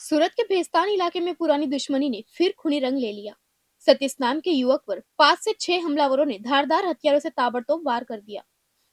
सूरत के भेस्तान इलाके में पुरानी दुश्मनी ने फिर खूनी रंग ले लिया। सतीश नाम के युवक पर 5 से 6 हमलावरों ने धारदार हथियारों से ताबड़तोड़ वार कर दिया।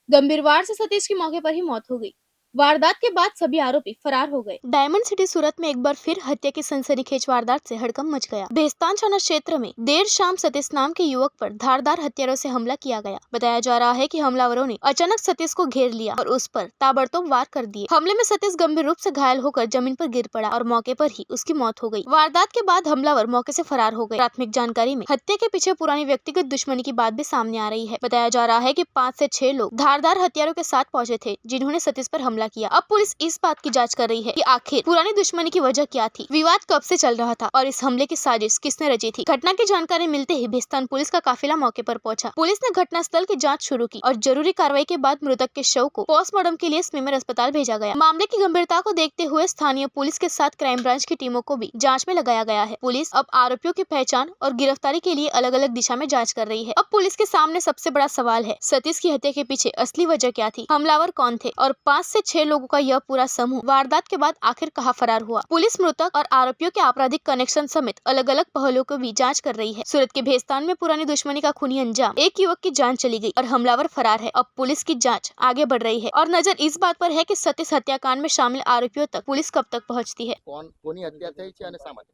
गंभीर वार से सतीश की मौके पर ही मौत हो गई। वारदात के बाद सभी आरोपी फरार हो गए। डायमंड सिटी सूरत में एक बार फिर हत्या की सनसनीखेज वारदात से हड़कंप मच गया। भेस्तान थाना क्षेत्र में देर शाम सतीश नाम के युवक पर धारदार हथियारों से हमला किया गया। बताया जा रहा है कि हमलावरों ने अचानक सतीश को घेर लिया और उस पर ताबड़तोड़ वार कर दिए। हमले में सतीश गंभीर रूप से घायल होकर जमीन पर गिर पड़ा और मौके पर ही उसकी मौत हो गई। वारदात के बाद हमलावर मौके से फरार हो गए। प्राथमिक जानकारी में हत्या के पीछे पुरानी व्यक्तिगत दुश्मनी की बात भी सामने आ रही है। बताया जा रहा है कि 5 से 6 लोग धारदार हथियारों के साथ पहुंचे थे, जिन्होंने सतीश पर हमला किया। अब पुलिस इस बात की जांच कर रही है कि आखिर पुरानी दुश्मनी की वजह क्या थी, विवाद कब से चल रहा था और इस हमले की साजिश किसने रची थी। घटना की जानकारी मिलते ही भेस्तान पुलिस का काफिला मौके पर पहुंचा। पुलिस ने घटनास्थल की जांच शुरू की और जरूरी कार्रवाई के बाद मृतक के शव को पोस्टमार्टम के लिए स्मीमेर अस्पताल भेजा गया। मामले की गंभीरता को देखते हुए स्थानीय पुलिस के साथ क्राइम ब्रांच की टीमों को भी जाँच में लगाया गया है। पुलिस अब आरोपियों की पहचान और गिरफ्तारी के लिए अलग अलग दिशा में जाँच कर रही है। अब पुलिस के सामने सबसे बड़ा सवाल है, सतीश की हत्या के पीछे असली वजह क्या थी, हमलावर कौन थे और 5 से 6 लोगों का यह पूरा समूह वारदात के बाद आखिर कहां फरार हुआ। पुलिस मृतक और आरोपियों के आपराधिक कनेक्शन समेत अलग अलग पहलुओं को भी जांच कर रही है। सूरत के भेस्तान में पुरानी दुश्मनी का खूनी अंजाम, एक युवक की जान चली गई और हमलावर फरार है। अब पुलिस की जाँच आगे बढ़ रही है और नजर इस बात पर है कि सतीश हत्याकांड में शामिल आरोपियों तक पुलिस कब तक पहुंचती है। કોની હત્યા થઈ છે અને શા માટે?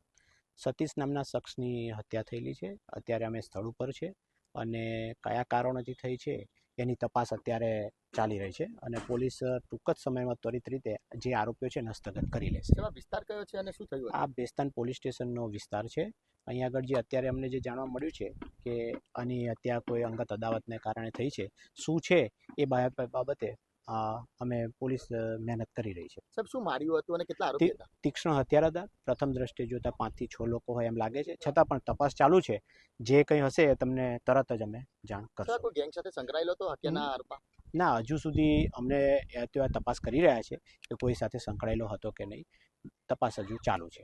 સતીશ નામના શખ્સની હત્યા થયેલી છે। અત્યારે અમે સ્થળ ઉપર છે અને કયા કારણોથી થઈ છે એની તપાસ અત્યારે ચાલી રહી છે અને પોલીસ ટૂંક જ સમયમાં ત્વરિત રીતે જે આરોપીઓ છે એને હસ્તગત કરી લેશે। એમાં વિસ્તાર કયો છે અને શું થયું? આ બેસ્તાન પોલીસ સ્ટેશનનો વિસ્તાર છે। અહીંયા આગળ જે અત્યારે અમને જે જાણવા મળ્યું છે કે આની હત્યા કોઈ અંગત અદાવતને કારણે થઈ છે, શું છે એ બાબતે અમે પોલીસ મહેનત કરી રહી છે। સાહેબ શું માર્યું હતું અને કેટલા આરોપી હતા? તીક્ષ્ણ હથિયાર હતા। પ્રથમ દ્રષ્ટિએ જોતા 5 થી 6 લોકો હોય એમ લાગે છે, છતાં પણ તપાસ ચાલુ છે। જે કંઈ હશે એ તમને તરત જ અમે જાણ કરશું। કોઈ ગેંગ સાથે સંકળાયેલો હતો હત્યાના આરોપમાં? ના, હજુ સુધી અમને તપાસ કરી રહ્યા છે કે કોઈ સાથે સંકળાયેલો હતો કે નહીં। તપાસ હજુ ચાલુ છે।